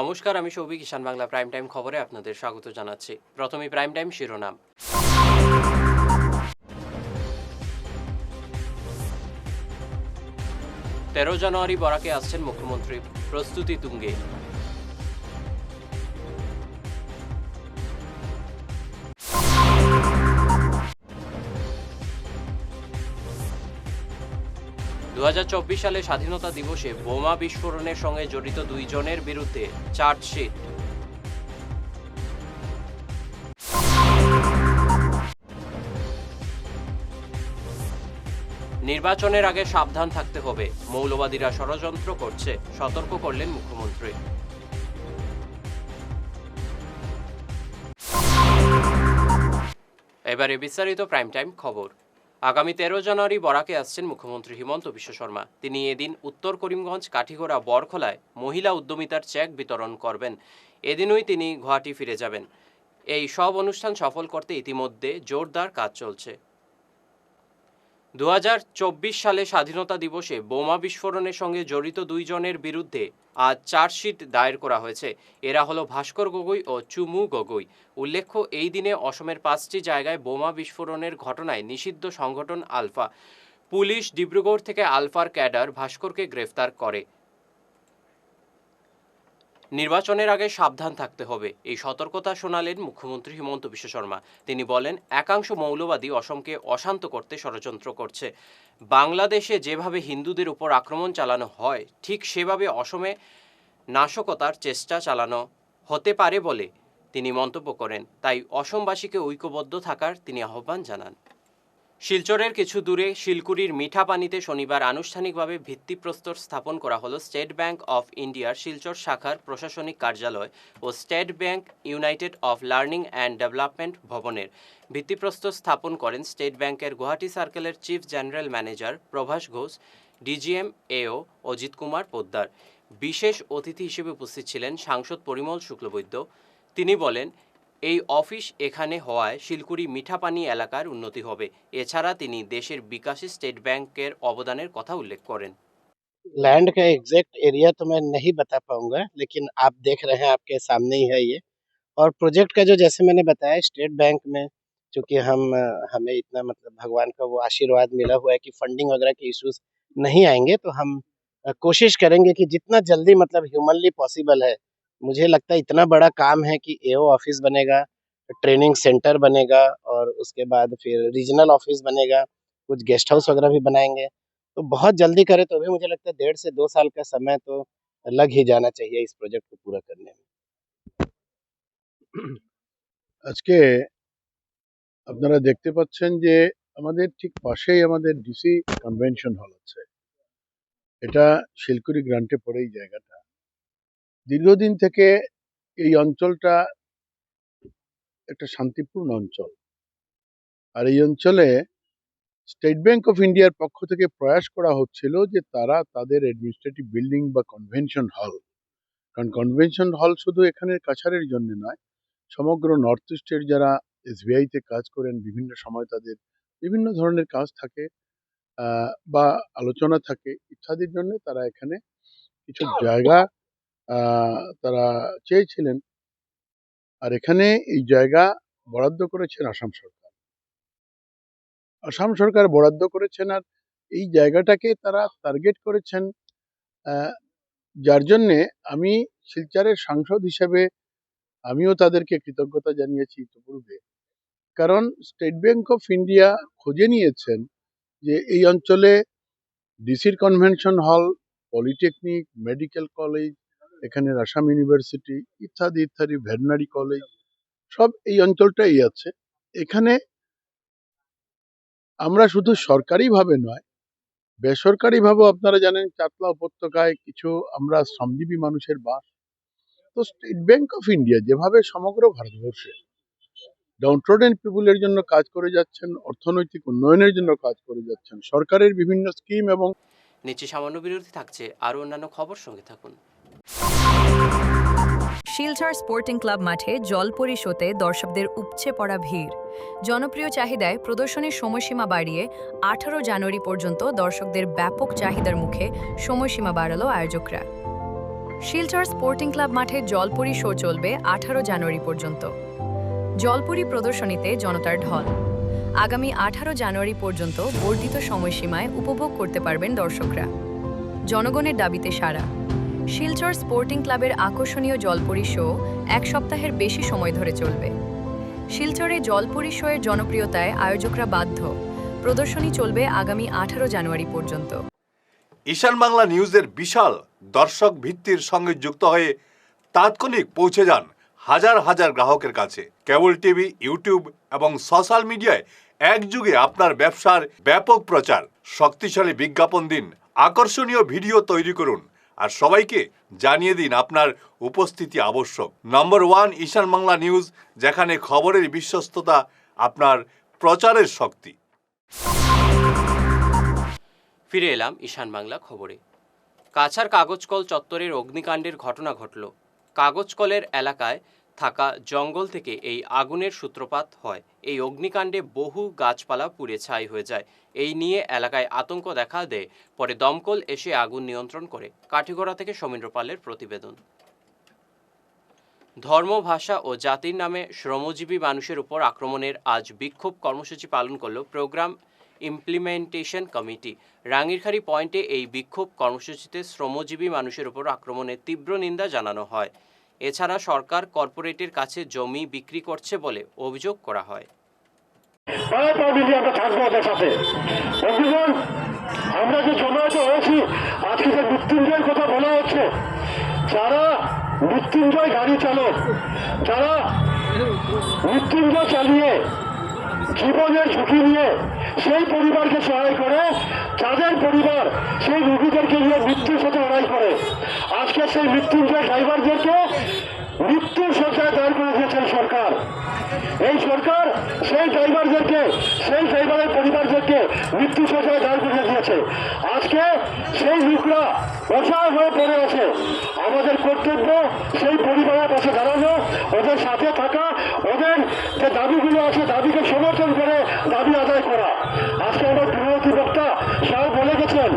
নমস্কার, আমি সৌভিক। কিষাণ Bangla prime time খবরে আপনাদের স্বাগত জানাচ্ছি। প্রথমেই প্রাইম টাইম শিরোনাম। 13 জানুয়ারি বরাকে আসছেন মুখ্যমন্ত্রী, প্রস্তুতি তুঙ্গে। দু সালে স্বাধীনতা দিবসে বোমা বিস্ফোরণের সঙ্গে জড়িত 2 জনের বিরুদ্ধে চার্জশিট। নির্বাচনের আগে সাবধান থাকতে হবে, মৌলবাদীরা ষড়যন্ত্র করছে, সতর্ক করলেন মুখ্যমন্ত্রী। এবারে বিস্তারিত প্রাইম টাইম খবর। আগামী 13 জানুয়ারি বরাকে আসছেন মুখ্যমন্ত্রী হিমন্ত বিশ্ব শর্মা। তিনি এদিন উত্তর করিমগঞ্জ কাঠিগড়া বরখলায় মহিলা উদ্যমিতার চেক বিতরণ করবেন। এদিনই তিনি গুয়াহাটি ফিরে যাবেন। এই সব অনুষ্ঠান সফল করতে ইতিমধ্যে জোরদার কাজ চলছে। 2024 সালে স্বাধীনতা দিবসে বোমা বিস্ফোরণের সঙ্গে জড়িত 2 জনের বিরুদ্ধে আজ চার্জশিট দায়ের করা হয়েছে। এরা হলো ভাস্কর গগৈ ও চুমু গগৈ। উল্লেখ্য, এই দিনে অসমের 5টি জায়গায় বোমা বিস্ফোরণের ঘটনায় নিষিদ্ধ সংগঠন আলফা। পুলিশ ডিব্রুগড় থেকে আলফার ক্যাডার ভাস্করকে গ্রেফতার করে। নির্বাচনের আগে সাবধান থাকতে হবে, এই সতর্কতা শোনালেন মুখ্যমন্ত্রী হিমন্ত বিশ্ব শর্মা। তিনি বলেন, একাংশ মৌলবাদী অসমকে অশান্ত করতে ষড়যন্ত্র করছে। বাংলাদেশে যেভাবে হিন্দুদের উপর আক্রমণ চালানো হয়, ঠিক সেভাবে অসমে নাশকতার চেষ্টা চালানো হতে পারে বলে তিনি মন্তব্য করেন। তাই অসমবাসীকে ঐক্যবদ্ধ থাকার তিনি আহ্বান জানান। শিলচরের কিছু দূরে শিলকুড়ির মিঠাপানিতে শনিবার আনুষ্ঠানিকভাবে ভিত্তিপ্রস্তর স্থাপন করা হলো স্টেট ব্যাংক অফ ইন্ডিয়ার শিলচর শাখার প্রশাসনিক কার্যালয় ও State Bank united of learning and development ভবনের। ভিত্তিপ্রস্তর স্থাপন করেন স্টেট ব্যাংকের গুয়াহাটি সার্কেলের chief general manager Prabhas Ghosh, DGM AO Ajit Kumar Poddar. বিশেষ অতিথি হিসেবে উপস্থিত ছিলেন সাংসদ পরিমল শুক্লবৈদ্য। তিনি বলেন, এই অফিস এখানে হওয়ায় শিলকুড়ি মিঠাপানি এলাকার উন্নতি হবে। এছাড়া তিনি দেশের বিকাশে স্টেট ব্যাংকের অবদানের কথা উল্লেখ করেন। लैंड का एग्जैक्ट एरिया तो मैं नहीं बता पाऊंगा, लेकिन आप देख रहे हैं, आपके सामने ही है ये। और प्रोजेक्ट का जो जैसे मैंने बताया, स्टेट बैंक में चूंकि हमें इतना मतलब भगवान का वो आशीर्वाद मिला हुआ है कि फंडिंग वगैरह के इश्यूज नहीं आएंगे, तो हम कोशिश करेंगे कि जितना जल्दी मतलब ह्यूमनली पॉसिबल है। मुझे लगता है इतना बड़ा काम है कि एओ ऑफिस बनेगा, ट्रेनिंग सेंटर बनेगा, और उसके बाद फिर रीजनल ऑफिस बनेगा, कुछ गेस्ट हाउस वगैरह भी बनाएंगे। तो बहुत जल्दी करें तो भी मुझे लगता है 1.5 से 2 साल का समय तो लग ही जाना चाहिए इस प्रोजेक्ट को पूरा करने में। আজকে আপনারা দেখতে পাচ্ছেন যে আমাদের ঠিক পাশেই আমাদের ডিসি কনভেনশন হল আছে। এটা শিলকুড়ি গ্রান্টে পড়ে এই জায়গাটা। দীর্ঘদিন থেকে এই অঞ্চলটা একটা শান্তিপূর্ণ অঞ্চল, আর এই অঞ্চলে স্টেট ব্যাংক অফ ইন্ডিয়ার পক্ষ থেকে প্রয়াস করা হচ্ছিল যে তারা তাদের অ্যাডমিনিস্ট্রেটিভ বিল্ডিং বা কনভেনশন হল, কারণ কনভেনশন হল শুধু এখানের কাছারের জন্য নয়, সমগ্র নর্থ ইস্টের যারা এসবিআইতে কাজ করেন, বিভিন্ন সময় তাদের বিভিন্ন ধরনের কাজ থাকে বা আলোচনা থাকে ইত্যাদির জন্য তারা এখানে কিছু জায়গা তারা চেয়েছিলেন। আর এখানে এই জায়গা বরাদ্দ করেছেন আসাম সরকার। আসাম সরকার বরাদ্দ করেছেন, আর এই জায়গাটাকে তারা টার্গেট করেছেন, যার জন্যে আমি শিলচরের সাংসদ হিসেবে আমিও তাদেরকে কৃতজ্ঞতা জানিয়েছি ইতিপূর্বে। কারণ স্টেট ব্যাংক অফ ইন্ডিয়া খুঁজে নিয়েছেন যে এই অঞ্চলে ডিসির convention hall, polytechnic, medical college, এখানে আসাম ইউনিভার্সিটি ইত্যাদি ইত্যাদি, ভেটেরিনারি কলেজ, সব এই অঞ্চলটাই আছে। এখানে আমরা শুধু সরকারিভাবে নয়, বেসরকারিভাবেও আপনারা জানেন চাতলা উপত্যকায় কিছু আমরা শ্রমজীবী মানুষের বাস। তো স্টেট ব্যাংক অফ ইন্ডিয়া যেভাবে সমগ্র ভারতবর্ষে ডাউনট্রোডেন পিপুলের জন্য কাজ করে যাচ্ছেন, অর্থনৈতিক উন্নয়নের জন্য কাজ করে যাচ্ছেন, সরকারের বিভিন্ন স্কিম এবং নিচে সামান্য বিরতি থাকছে, আরও অন্যান্য খবর সঙ্গে থাকুন। শিলচর স্পোর্টিং ক্লাব মাঠে জলপরি শোতে দর্শকদের উপচে পড়া ভিড়। জনপ্রিয় চাহিদায় প্রদর্শনীর সময়সীমা বাড়িয়ে 18 জানুয়ারি পর্যন্ত দর্শকদের ব্যাপক চাহিদার মুখে সময়সীমা বাড়ালো আয়োজকরা। শিলচর স্পোর্টিং ক্লাব মাঠে জলপরি শো চলবে 18 জানুয়ারি পর্যন্ত। জলপরি প্রদর্শনীতে জনতার ঢল। আগামী 18 জানুয়ারি পর্যন্ত বর্ধিত সময়সীমায় উপভোগ করতে পারবেন দর্শকরা। জনগণের দাবিতে সাড়া। শিলচর স্পোর্টিং ক্লাবের আকর্ষণীয় জলপরি শো 1 সপ্তাহের বেশি সময় ধরে চলবে। শিলচরে জলপরি শো এর জনপ্রিয়তায় আয়োজকরা বাধ্য। প্রদর্শনী চলবে আগামী 18 জানুয়ারি পর্যন্ত। ঈশান বাংলা নিউজের বিশাল দর্শক ভিত্তির সঙ্গে যুক্ত হয়ে তাৎক্ষণিক পৌঁছে যান হাজার হাজার গ্রাহকের কাছে। কেবল টিভি, ইউটিউব এবং সোশ্যাল মিডিয়ায় একযুগে আপনার ব্যবসার ব্যাপক প্রচার। শক্তিশালী বিজ্ঞাপন দিন, আকর্ষণীয় ভিডিও তৈরি করুন আর সবাইকে জানিয়ে দিন আপনার উপস্থিতি আবশ্যক। নম্বর 1 ঈশান বাংলা নিউজ, যেখানে খবরের বিশ্বস্ততা আপনার প্রচারের শক্তি। ফিরে এলাম ঈশান বাংলা খবরে। কাছাড় কাগজকল চত্বরের অগ্নিকাণ্ডের ঘটনা ঘটল। কাগজকলের এলাকায় থাকা জঙ্গল থেকে এই আগুনের সূত্রপাত হয়। এই অগ্নিকাণ্ডে বহু গাছপালা পুড়ে ছাই হয়ে যায়। এই নিয়ে এলাকায় আতঙ্ক দেখা দেয়। পরে দমকল এসে আগুন নিয়ন্ত্রণ করে। কাঠিগড়া থেকে সমীন্দ্র পালের প্রতিবেদন। ধর্ম, ভাষা ও জাতির নামে শ্রমজীবী মানুষের উপর আক্রমণের আজ বিক্ষোভ কর্মসূচি পালন করল প্রোগ্রাম ইমপ্লিমেন্টেশন কমিটি। রাঙ্গিরখাড়ি পয়েন্টে এই বিক্ষোভ কর্মসূচিতে শ্রমজীবী মানুষের উপর আক্রমণের তীব্র নিন্দা জানানো হয়। এছাড়া সরকার কর্পোরেটের কাছে জমি বিক্রি করছে বলে অভিযোগ করা হয়। আমরা যে জমায়েত হয়েছি, আজকে যে মৃত্যুঞ্জয়ের কথা বলা হচ্ছে, যারা মৃত্যুঞ্জয় গাড়ি চালক, যারা মৃত্যুঞ্জয় চালিয়ে জীবনের ঝুঁকি নিয়ে সেই পরিবারকে সহায় করে, যাদের পরিবার সেই রোগীদেরকে নিয়ে মৃত্যুর সাথে লড়াই করে, আজকে সেই মৃত্যুঞ্জয় ড্রাইভারদেরকে মৃত্যুর সজ্জায় দাঁড় করে দিয়েছেন সরকার। এই সরকার সেই ড্রাইভারদেরকে, সেই ড্রাইভারের পরিবারদেরকে মৃত্যু সজ্জায় দাঁড় করে দিয়েছে। আজকে সেই লোকরা অসহায় হয়ে পড়ে আছে। আমাদের কর্তব্য সেই পরিবারের পাশে দাঁড়ানো, ওদের সাথে থাকা, ওদের যে দাবিগুলো আছে দাবিকে সমর্থন করে দাবি আদায় করা। আজকে আমার বিরোধী বক্তা সাহেব বলে গেছেন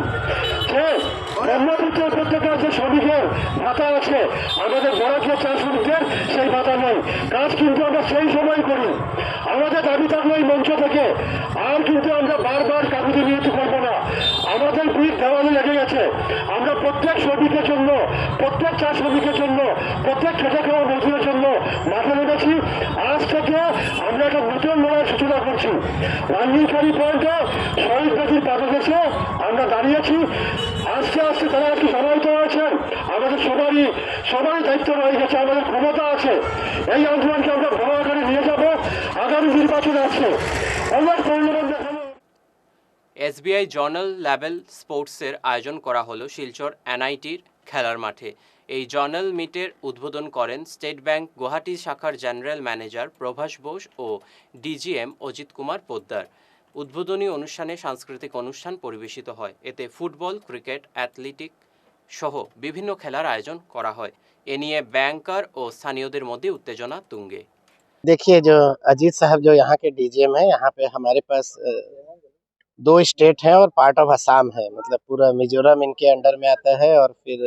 যে ব্রহ্মপুত্র উপত্যকার যে শ্রমিকের ভাতা আছে, আমাদের বরাকিয়া চা শ্রমিকদের সেই ভাতা নেই। কাজ কিন্তু আমরা সেই সময় করি। আমাদের দাবি থাকলো এই মঞ্চ থেকে, আর কিন্তু আমরা বারবার কাগজে নিয়ত করবো না। আমাদের পিঠ দেওয়ালে লেগে গেছে। আমরা প্রত্যেক শ্রমিকের জন্য, প্রত্যেক চা শ্রমিকের জন্য, প্রত্যেক খেটে খাওয়া মজুরের জন্য মাঠে নেমেছি। আজ থেকে আমরা একটা নতুন লড়াইয়ের সূচনা করছি। রাঙ্গিরখাড়ি পয়েন্টে শহীদ বেদির পাদদেশে আমরা দাঁড়িয়েছি। আস্তে আস্তে তারা একটু সমাহিত হয়েছেন। আমাদের সবারই দায়িত্ব রয়ে গেছে, আমাদের ক্ষমতা আছে। এই আন্দোলনকে আমরা বড় আকারে নিয়ে যাব। আগামী নির্বাচন আছে, অনেক পরিমাণ দেখানো। এসবিআই জোনাল লেভেল স্পোর্টসের আয়োজন করা হলো শিলচর এনআইটির খেলার মাঠে। এই জোনাল মিটের উদ্বোধন করেন স্টেট ব্যাংক গুয়াহাটি শাখার জেনারেল ম্যানেজার প্রভাস বোস ও ডিজিএম অজিত কুমার পোদ্দার। উদ্বোধনী অনুষ্ঠানে সাংস্কৃতিক অনুষ্ঠান পরিবেশিত হয়। এতে ফুটবল, ক্রিকেট, অ্যাথলেটিক সহ বিভিন্ন খেলার আয়োজন করা হয়। এ নিয়ে ব্যাংকার ও স্থানীয়দের মধ্যে উত্তেজনা তুঙ্গে। देखिए, जो अजीत साहब जो यहाँ के डीजीएम है, यहाँ पे हमारे पास 2 स्टेट हैं और पार्ट ऑफ असम है। मतलब पूरा मिजोरम इनके अंडर में आता है और फिर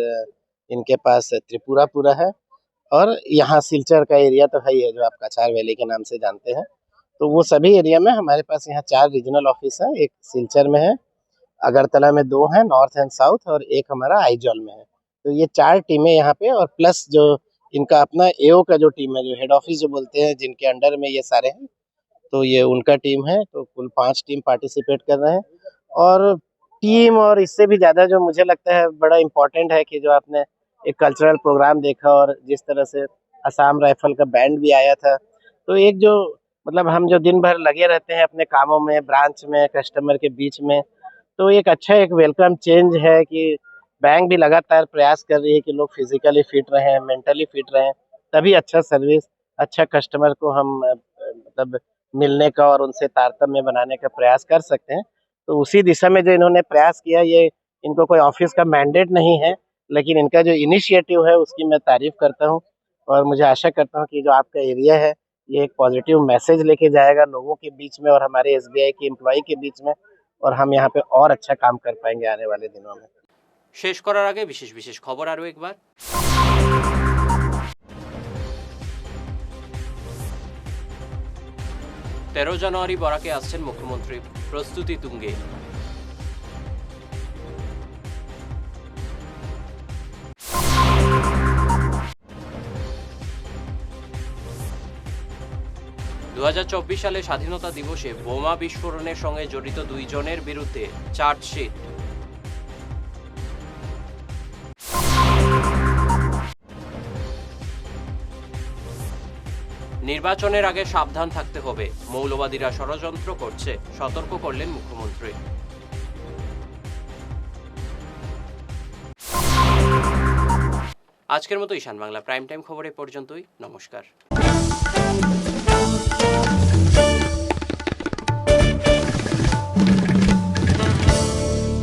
इनके पास त्रिपुरा पूरा है और यहाँ सिलचर का एरिया तो है ही है, जो आप कछार वैली के नाम से जानते हैं। तो वो सभी एरिया में हमारे पास यहाँ 4 रीजनल ऑफिस है। एक सिलचर में है, अगरतला में 2 हैं, नॉर्थ एंड साउथ, और एक हमारा आइजॉल में है। तो ये 4 टीमें यहाँ पे, और प्लस जो इनका अपना एओ का जो टीम है, जो हेड ऑफिस जो बोलते हैं, जिनके अंडर में ये सारे हैं, तो ये उनका टीम है। तो कुल 5 टीम पार्टिसिपेट कर रहे हैं। और टीम, और इससे भी ज़्यादा जो मुझे लगता है बड़ा इम्पोर्टेंट है कि जो आपने एक कल्चरल प्रोग्राम देखा और जिस तरह से असम राइफल का बैंड भी आया था, तो एक जो मतलब हम जो दिन भर लगे रहते हैं अपने कामों में, ब्रांच में, कस्टमर के बीच में, तो एक अच्छा एक वेलकम चेंज है कि बैंक भी लगातार प्रयास कर रही है कि लोग फिजिकली फिट रहें, मेंटली फिट रहें, तभी अच्छा सर्विस, अच्छा कस्टमर को हम मतलब मिलने का और उनसे तारतम्य बनाने का प्रयास कर सकते हैं। तो उसी दिशा में जो इन्होंने प्रयास किया, ये इनको कोई ऑफिस का मैंडेट नहीं है, लेकिन इनका जो इनिशिएटिव है उसकी मैं तारीफ करता हूँ। और मुझे आशा करता हूँ कि जो आपका एरिया है, ये एक पॉजिटिव मैसेज लेके जाएगा लोगों के बीच में और हमारे एसबीआई के एम्प्लॉय के बीच में, और हम यहाँ पे और अच्छा काम कर पाएंगे आने वाले दिनों में। শেষ করার আগে বিশেষ বিশেষ খবর আরও একবার। 13 জানুয়ারি বরাকে আসছেন মুখ্যমন্ত্রী, প্রস্তুতি তুঙ্গে। সালে স্বাধীনতা দিবসে বোমা বিস্ফোরণের সঙ্গে জড়িত 2 জনের বিরুদ্ধে চার্জশিট। নির্বাচনের আগে সাবধান থাকতে হবে, মৌলবাদীরা ষড়যন্ত্র করছে, সতর্ক করলেন মুখ্যমন্ত্রী। আজকের মতো ঈশান বাংলা প্রাইম টাইম খবর এ পর্যন্তই। নমস্কার।